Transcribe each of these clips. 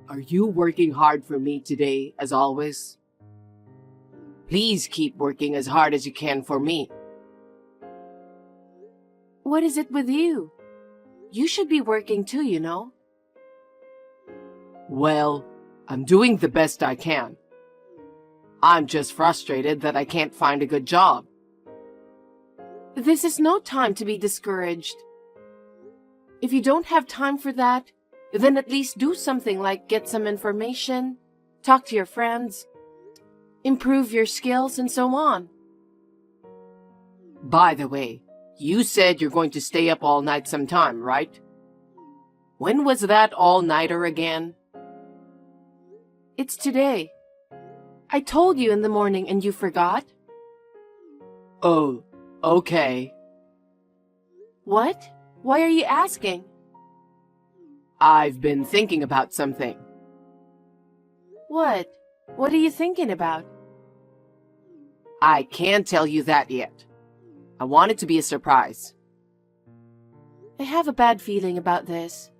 Are you working hard for me today, as always? Please keep working as hard as you can for me. What is it with you? You should be working too, you know. Well, I'm doing the best I can. I'm just frustrated that I can't find a good job. This is no time to be discouraged. If you don't have time for that, then at least do something like get some information, talk to your friends, improve your skills, and so on. By the way, you said you're going to stay up all night sometime, right? When was that all-nighter again? It's today. I told you in the morning and you forgot? Oh, okay. What? Why are you asking? I've been thinking about something. What? What are you thinking about? I can't tell you that yet. I want it to be a surprise. I have a bad feeling about this.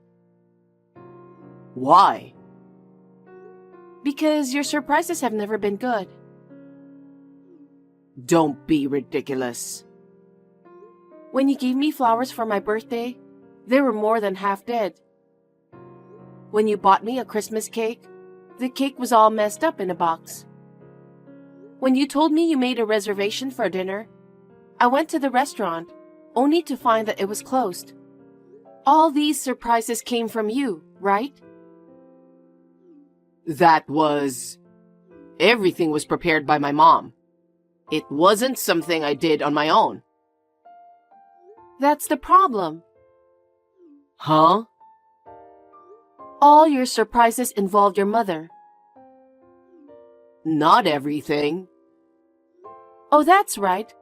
Why? Because your surprises have never been good. Don't be ridiculous. When you gave me flowers for my birthday, they were more than half dead. When you bought me a Christmas cake, the cake was all messed up in a box. When you told me you made a reservation for dinner, I went to the restaurant, only to find that it was closed. All these surprises came from you, right? Everything was prepared by my mom. It wasn't something I did on my own. That's the problem. Huh? All your surprises involved your mother. Not everything. Oh, that's right.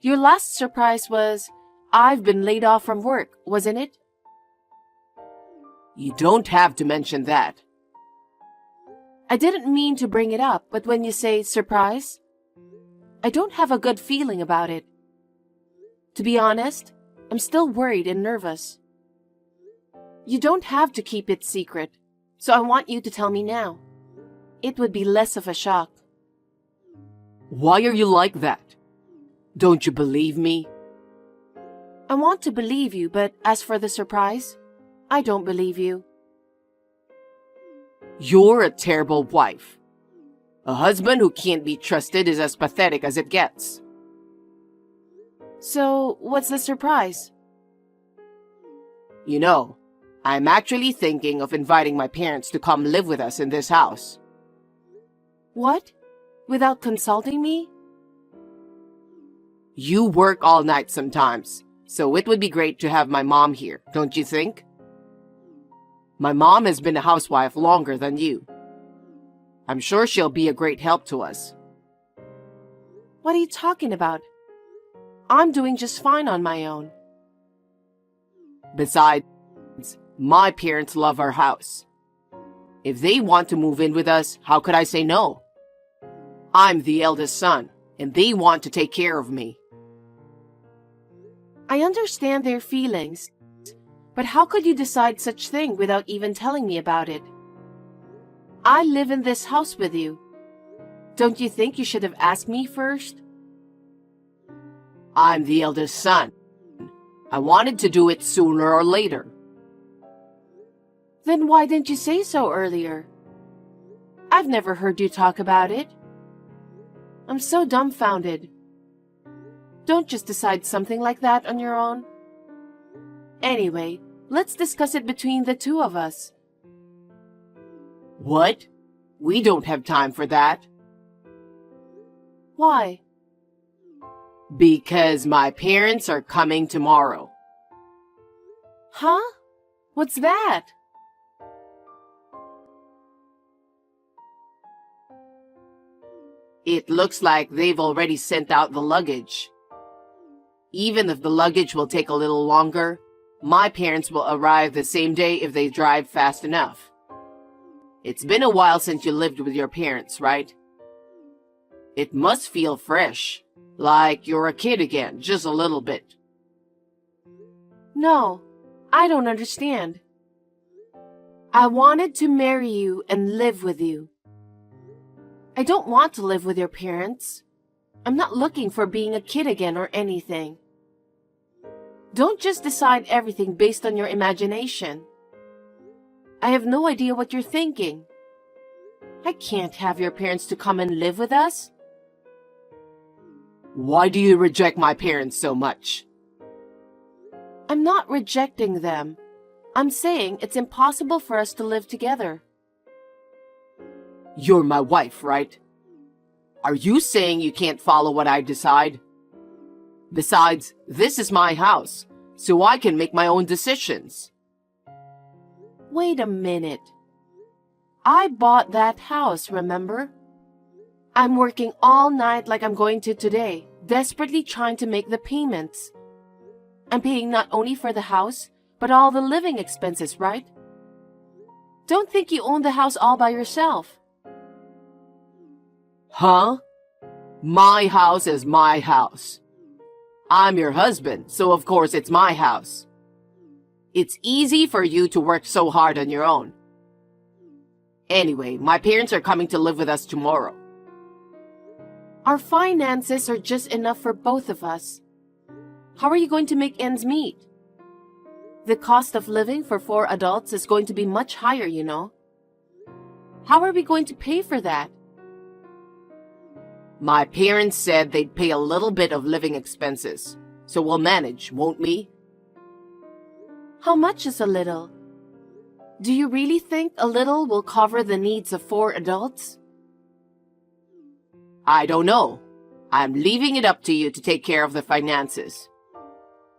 Your last surprise was, I've been laid off from work, wasn't it? You don't have to mention that. I didn't mean to bring it up, but when you say surprise, I don't have a good feeling about it. To be honest, I'm still worried and nervous. You don't have to keep it secret, so I want you to tell me now. It would be less of a shock. Why are you like that? Don't you believe me? I want to believe you, but as for the surprise, I don't believe you. You're a terrible wife. A husband who can't be trusted is as pathetic as it gets. So, what's the surprise? You know, I'm actually thinking of inviting my parents to come live with us in this house. What? Without consulting me? You work all night sometimes, so it would be great to have my mom here, don't you think? My mom has been a housewife longer than you. I'm sure she'll be a great help to us. What are you talking about? I'm doing just fine on my own. Besides, my parents love our house. If they want to move in with us, how could I say no? I'm the eldest son, and they want to take care of me. I understand their feelings, but how could you decide such thing without even telling me about it? I live in this house with you. Don't you think you should have asked me first? I'm the eldest son. I wanted to do it sooner or later. Then why didn't you say so earlier? I've never heard you talk about it. I'm so dumbfounded. Don't just decide something like that on your own. Anyway, let's discuss it between the two of us. What? We don't have time for that. Why? Because my parents are coming tomorrow. Huh? What's that? It looks like they've already sent out the luggage. Even if the luggage will take a little longer, my parents will arrive the same day if they drive fast enough. It's been a while since you lived with your parents, right? It must feel fresh, like you're a kid again, just a little bit. No, I don't understand. I wanted to marry you and live with you. I don't want to live with your parents. I'm not looking for being a kid again or anything. Don't just decide everything based on your imagination. I have no idea what you're thinking. I can't have your parents to come and live with us. Why do you reject my parents so much? I'm not rejecting them. I'm saying it's impossible for us to live together. You're my wife, right? Are you saying you can't follow what I decide? Besides, this is my house, so I can make my own decisions. Wait a minute. I bought that house, remember? I'm working all night like I'm going to today, desperately trying to make the payments. I'm paying not only for the house, but all the living expenses, right? Don't think you own the house all by yourself. Huh? My house is my house. I'm your husband, so of course it's my house. It's easy for you to work so hard on your own. Anyway, my parents are coming to live with us tomorrow. Our finances are just enough for both of us. How are you going to make ends meet? The cost of living for 4 adults is going to be much higher, you know. How are we going to pay for that? My parents said they'd pay a little bit of living expenses, so we'll manage, won't we? How much is a little? Do you really think a little will cover the needs of 4 adults? I don't know. I'm leaving it up to you to take care of the finances.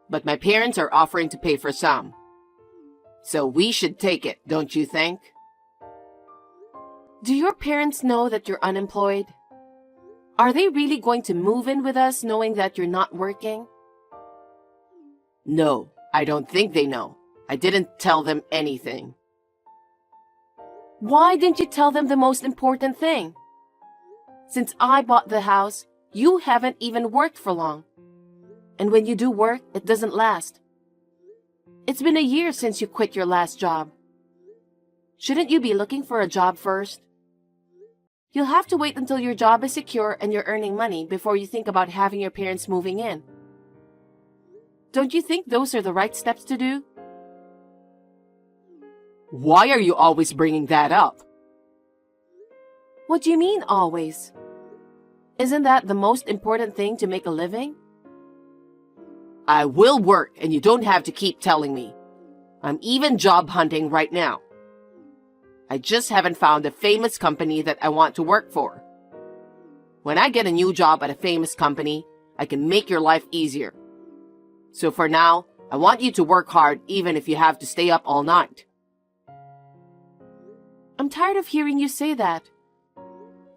But my parents are offering to pay for some. So we should take it, don't you think? Do your parents know that you're unemployed? Are they really going to move in with us knowing that you're not working? No, I don't think they know. I didn't tell them anything. Why didn't you tell them the most important thing? Since I bought the house, you haven't even worked for long. And when you do work, it doesn't last. It's been a year since you quit your last job. Shouldn't you be looking for a job first? You'll have to wait until your job is secure and you're earning money before you think about having your parents moving in. Don't you think those are the right steps to do? Why are you always bringing that up? What do you mean, always? Isn't that the most important thing to make a living? I will work and you don't have to keep telling me. I'm even job hunting right now. I just haven't found a famous company that I want to work for. When I get a new job at a famous company, I can make your life easier. So for now, I want you to work hard even if you have to stay up all night. I'm tired of hearing you say that.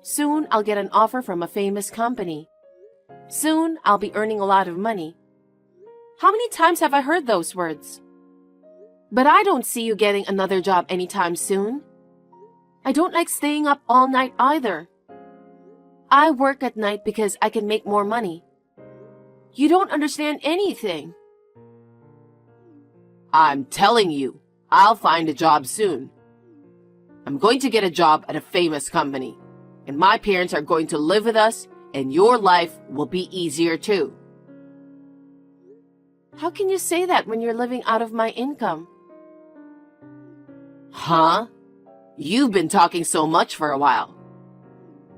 Soon I'll get an offer from a famous company. Soon I'll be earning a lot of money. How many times have I heard those words? But I don't see you getting another job anytime soon. I don't like staying up all night either. I work at night because I can make more money. You don't understand anything. I'm telling you, I'll find a job soon. I'm going to get a job at a famous company, and my parents are going to live with us, and your life will be easier too. How can you say that when you're living out of my income? Huh? You've been talking so much for a while.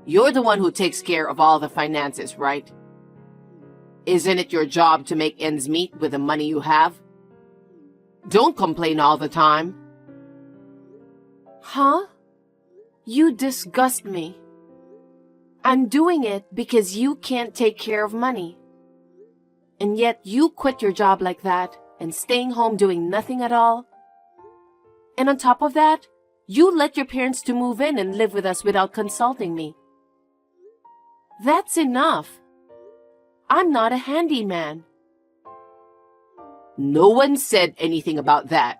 You're the one who takes care of all the finances, right? Isn't it your job to make ends meet with the money you have? Don't complain all the time. Huh? You disgust me. I'm doing it because you can't take care of money. And yet you quit your job like that and staying home doing nothing at all. And on top of that, you let your parents to move in and live with us without consulting me. That's enough. I'm not a handyman. No one said anything about that.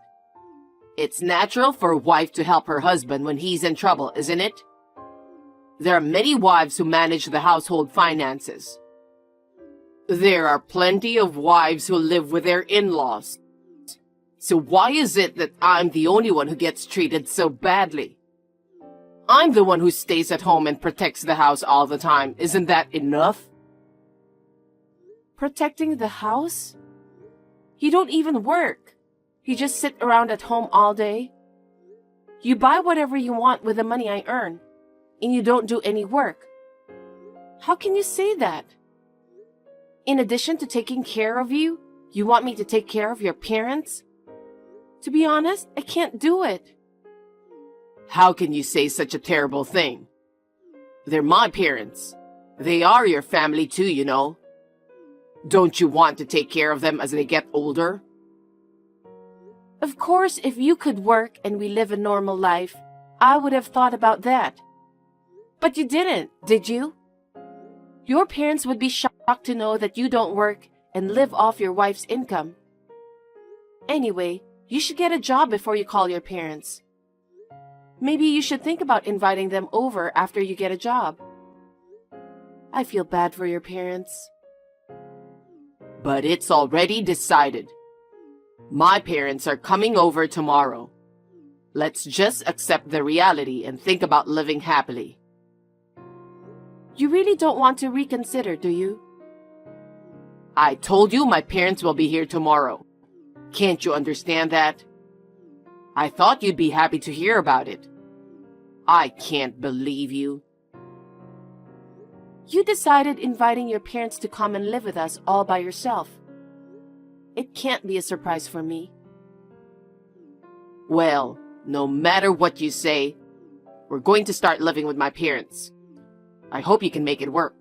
It's natural for a wife to help her husband when he's in trouble, isn't it? There are many wives who manage the household finances. There are plenty of wives who live with their in-laws. So why is it that I'm the only one who gets treated so badly? I'm the one who stays at home and protects the house all the time. Isn't that enough? Protecting the house? You don't even work. You just sit around at home all day. You buy whatever you want with the money I earn, and you don't do any work. How can you say that? In addition to taking care of you, you want me to take care of your parents? To be honest, I can't do it. How can you say such a terrible thing? They're my parents. They are your family too, you know. Don't you want to take care of them as they get older? Of course, if you could work and we live a normal life, I would have thought about that. But you didn't, did you? Your parents would be shocked to know that you don't work and live off your wife's income. Anyway, you should get a job before you call your parents. Maybe you should think about inviting them over after you get a job. I feel bad for your parents. But it's already decided. My parents are coming over tomorrow. Let's just accept the reality and think about living happily. You really don't want to reconsider, do you? I told you my parents will be here tomorrow. Can't you understand that? I thought you'd be happy to hear about it. I can't believe you. You decided inviting your parents to come and live with us all by yourself. It can't be a surprise for me. Well, no matter what you say, we're going to start living with my parents. I hope you can make it work.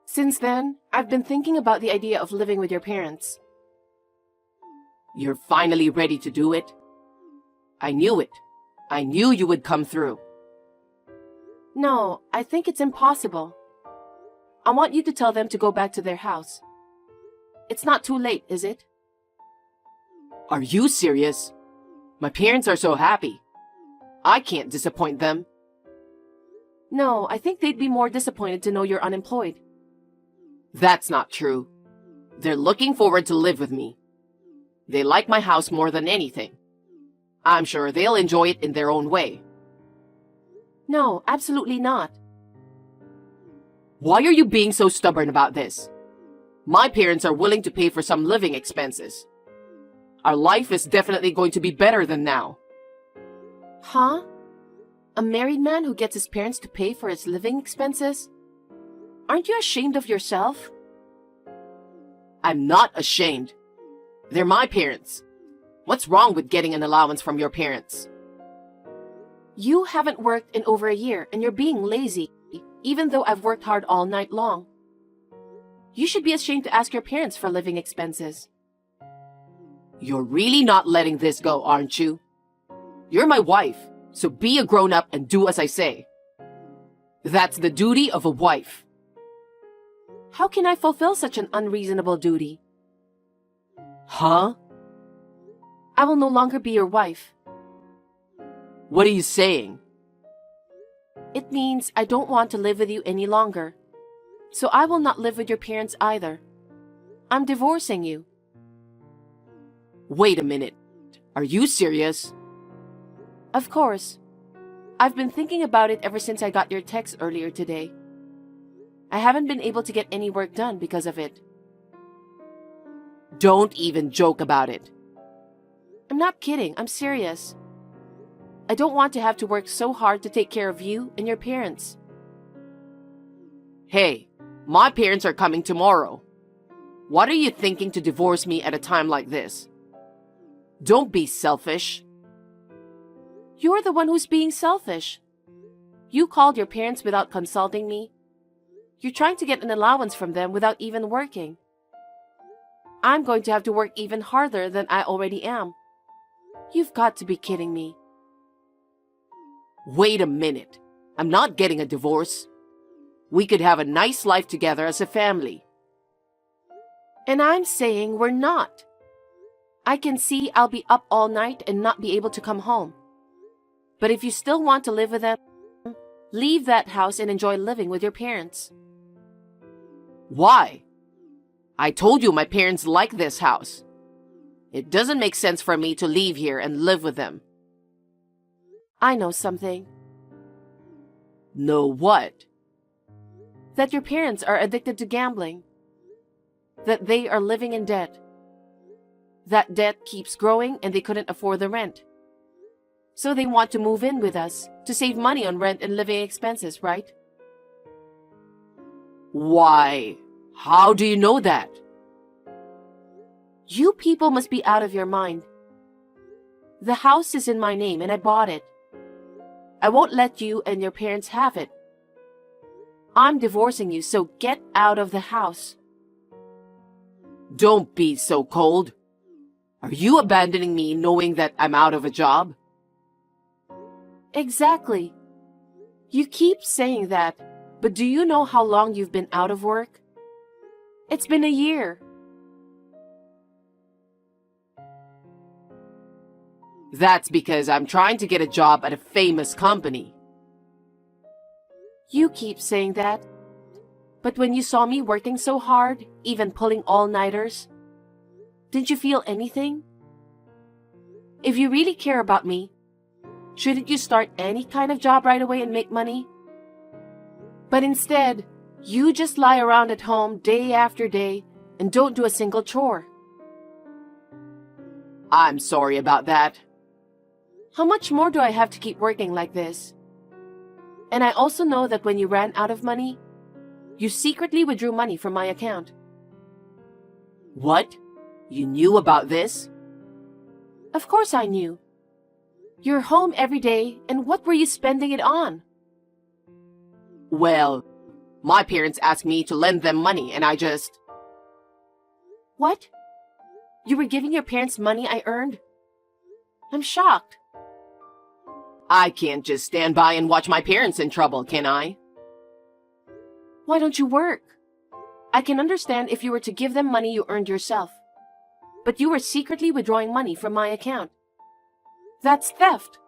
Since then, I've been thinking about the idea of living with your parents. You're finally ready to do it? I knew it. I knew you would come through. No, I think it's impossible. I want you to tell them to go back to their house. It's not too late, is it? Are you serious? My parents are so happy. I can't disappoint them. No, I think they'd be more disappointed to know you're unemployed. That's not true. They're looking forward to live with me. They like my house more than anything. I'm sure they'll enjoy it in their own way. No, absolutely not. Why are you being so stubborn about this? My parents are willing to pay for some living expenses. Our life is definitely going to be better than now. Huh? A married man who gets his parents to pay for his living expenses? Aren't you ashamed of yourself? I'm not ashamed. They're my parents. What's wrong with getting an allowance from your parents? You haven't worked in over a year and you're being lazy, even though I've worked hard all night long. You should be ashamed to ask your parents for living expenses. You're really not letting this go, aren't you? You're my wife, so be a grown-up and do as I say. That's the duty of a wife. How can I fulfill such an unreasonable duty? Huh? I will no longer be your wife. What are you saying? It means I don't want to live with you any longer. So I will not live with your parents either. I'm divorcing you. Wait a minute. Are you serious? Of course. I've been thinking about it ever since I got your text earlier today. I haven't been able to get any work done because of it. Don't even joke about it. I'm not kidding, I'm serious. I don't want to have to work so hard to take care of you and your parents. Hey, my parents are coming tomorrow. What are you thinking to divorce me at a time like this? Don't be selfish. You're the one who's being selfish. You called your parents without consulting me. You're trying to get an allowance from them without even working. I'm going to have to work even harder than I already am. You've got to be kidding me. Wait a minute. I'm not getting a divorce. We could have a nice life together as a family. And I'm saying we're not. I can see I'll be up all night and not be able to come home. But if you still want to live with them, leave that house and enjoy living with your parents. Why? I told you my parents like this house. It doesn't make sense for me to leave here and live with them. I know something. Know what? That your parents are addicted to gambling. That they are living in debt. That debt keeps growing and they couldn't afford the rent. So they want to move in with us to save money on rent and living expenses, right? Why? How do you know that? You people must be out of your mind. The house is in my name and I bought it. I won't let you and your parents have it. I'm divorcing you, so get out of the house. Don't be so cold. Are you abandoning me knowing that I'm out of a job? Exactly. You keep saying that, but do you know how long you've been out of work? It's been a year. That's because I'm trying to get a job at a famous company. You keep saying that. But when you saw me working so hard, even pulling all-nighters, didn't you feel anything? If you really care about me, shouldn't you start any kind of job right away and make money? But instead, you just lie around at home day after day and don't do a single chore. I'm sorry about that. How much more do I have to keep working like this? And I also know that when you ran out of money, you secretly withdrew money from my account. What? You knew about this? Of course I knew. You're home every day, and what were you spending it on? Well, my parents asked me to lend them money and I just... What? You were giving your parents money I earned? I'm shocked. I can't just stand by and watch my parents in trouble, can I? Why don't you work? I can understand if you were to give them money you earned yourself. But you were secretly withdrawing money from my account. That's theft.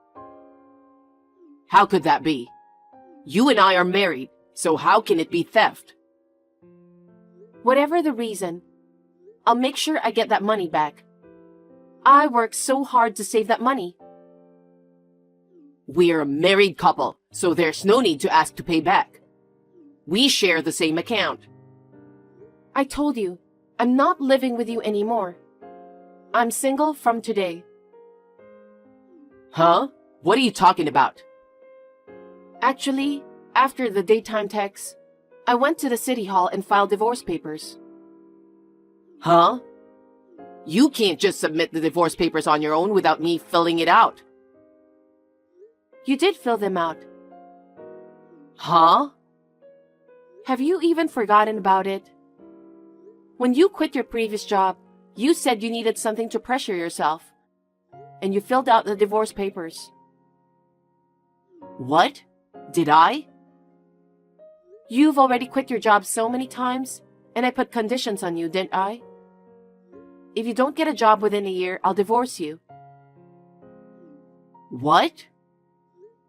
How could that be? You and I are married, so how can it be theft? Whatever the reason, I'll make sure I get that money back. I worked so hard to save that money. We're a married couple, so there's no need to ask to pay back. We share the same account. I told you, I'm not living with you anymore. I'm single from today. Huh? What are you talking about? Actually, after the daytime text, I went to the city hall and filed divorce papers. Huh? You can't just submit the divorce papers on your own without me filling it out. You did fill them out. Huh? Have you even forgotten about it? When you quit your previous job, you said you needed something to pressure yourself, and you filled out the divorce papers. What? Did I? You've already quit your job so many times, and I put conditions on you, didn't I? If you don't get a job within a year, I'll divorce you. What?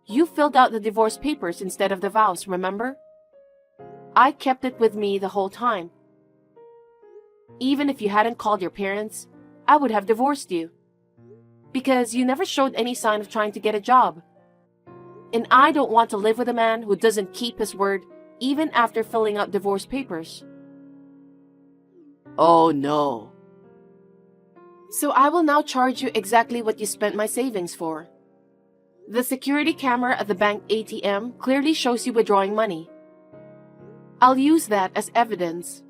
You filled out the divorce papers instead of the vows, remember? I kept it with me the whole time. Even if you hadn't called your parents, I would have divorced you. Because you never showed any sign of trying to get a job. And I don't want to live with a man who doesn't keep his word even after filling out divorce papers. Oh no. So I will now charge you exactly what you spent my savings for. The security camera at the bank ATM clearly shows you withdrawing money. I'll use that as evidence.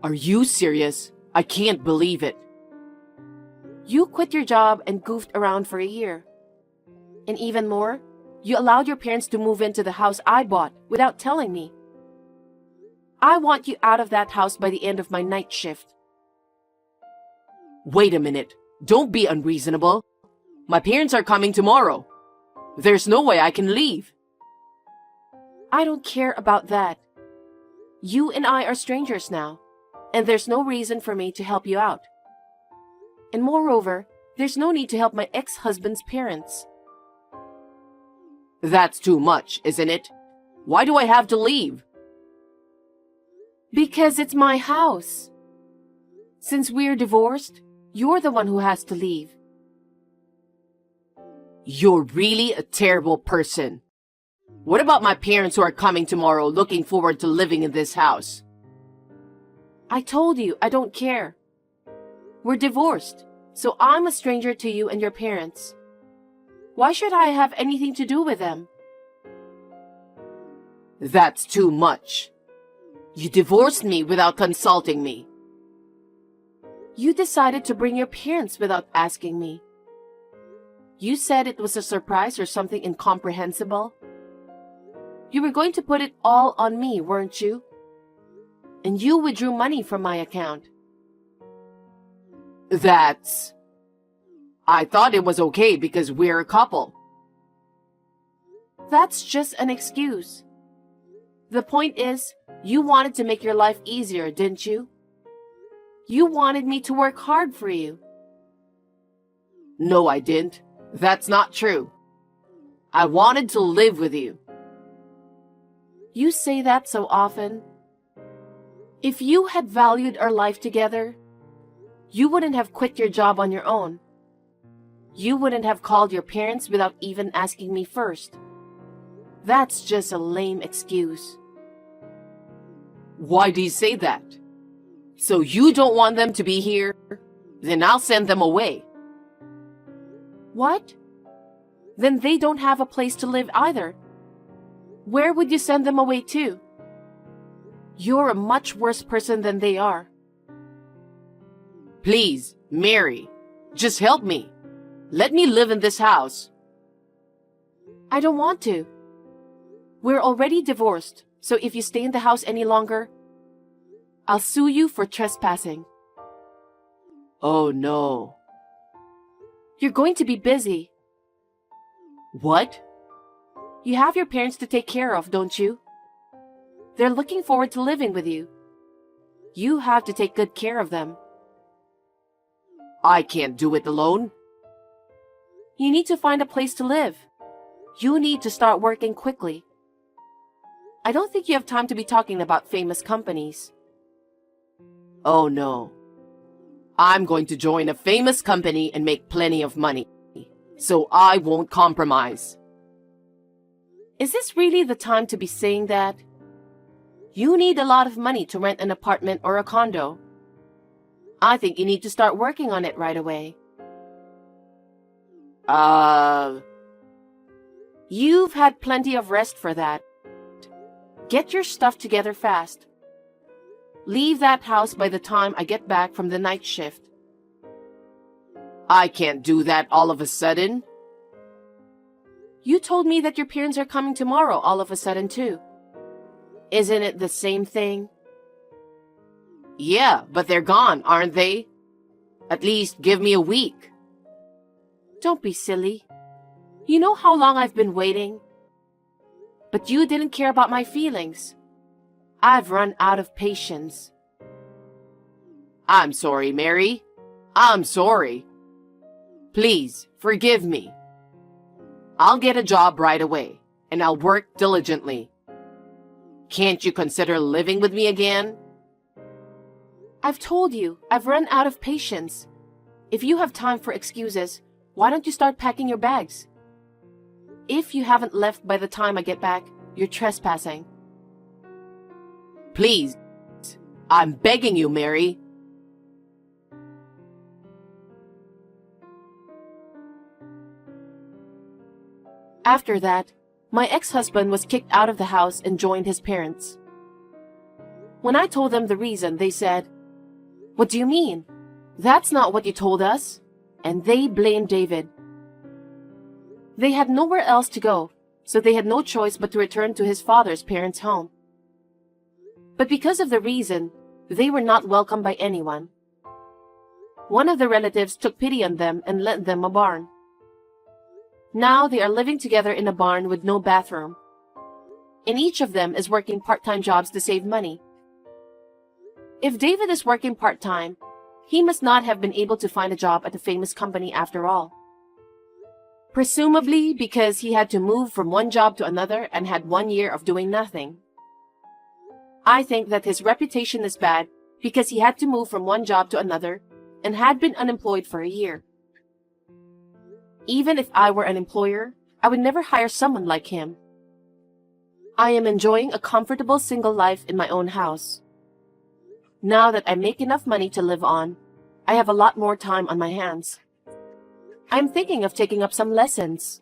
Are you serious? I can't believe it. You quit your job and goofed around for a year. And even more, you allowed your parents to move into the house I bought without telling me. I want you out of that house by the end of my night shift. Wait a minute. Don't be unreasonable. My parents are coming tomorrow. There's no way I can leave. I don't care about that. You and I are strangers now, and there's no reason for me to help you out. And moreover, there's no need to help my ex-husband's parents. That's too much, isn't it? Why do I have to leave? Because it's my house. Since we're divorced, you're the one who has to leave. You're really a terrible person. What about my parents who are coming tomorrow looking forward to living in this house? I told you I don't care. We're divorced, so I'm a stranger to you and your parents. Why should I have anything to do with them? That's too much. You divorced me without consulting me. You decided to bring your parents without asking me. You said it was a surprise or something incomprehensible. You were going to put it all on me, weren't you? And you withdrew money from my account. I thought it was okay because we're a couple. That's just an excuse. The point is, you wanted to make your life easier, didn't you? You wanted me to work hard for you. No, I didn't. That's not true. I wanted to live with you. You say that so often. If you had valued our life together, you wouldn't have quit your job on your own. You wouldn't have called your parents without even asking me first. That's just a lame excuse. Why do you say that? So you don't want them to be here? Then I'll send them away. What? Then they don't have a place to live either. Where would you send them away to? You're a much worse person than they are. Please, Mary, just help me. Let me live in this house. I don't want to. We're already divorced, so if you stay in the house any longer, I'll sue you for trespassing. Oh no. You're going to be busy. What? You have your parents to take care of, don't you? They're looking forward to living with you. You have to take good care of them. I can't do it alone. You need to find a place to live. You need to start working quickly. I don't think you have time to be talking about famous companies. Oh no. I'm going to join a famous company and make plenty of money. So I won't compromise. Is this really the time to be saying that? You need a lot of money to rent an apartment or a condo. I think you need to start working on it right away. You've had plenty of rest for that. Get your stuff together fast. Leave that house by the time I get back from the night shift. I can't do that all of a sudden. You told me that your parents are coming tomorrow all of a sudden too. Isn't it the same thing? Yeah, but they're gone, aren't they? At least give me a week. Don't be silly. You know how long I've been waiting? But you didn't care about my feelings. I've run out of patience. I'm sorry, Mary. I'm sorry. Please, forgive me. I'll get a job right away, and I'll work diligently. Can't you consider living with me again? I've told you, I've run out of patience. If you have time for excuses, why don't you start packing your bags? If you haven't left by the time I get back, you're trespassing. Please, I'm begging you, Mary. After that, my ex-husband was kicked out of the house and joined his parents. When I told them the reason, they said, "What do you mean? That's not what you told us." And they blamed David. They had nowhere else to go, so they had no choice but to return to his father's parents' home. But because of the reason, they were not welcomed by anyone. One of the relatives took pity on them and lent them a barn. Now they are living together in a barn with no bathroom. And each of them is working part-time jobs to save money. If David is working part-time, he must not have been able to find a job at a famous company after all. Presumably because he had to move from one job to another and had 1 year of doing nothing. I think that his reputation is bad because he had to move from one job to another and had been unemployed for a year. Even if I were an employer, I would never hire someone like him. I am enjoying a comfortable single life in my own house. Now that I make enough money to live on, I have a lot more time on my hands. I'm thinking of taking up some lessons.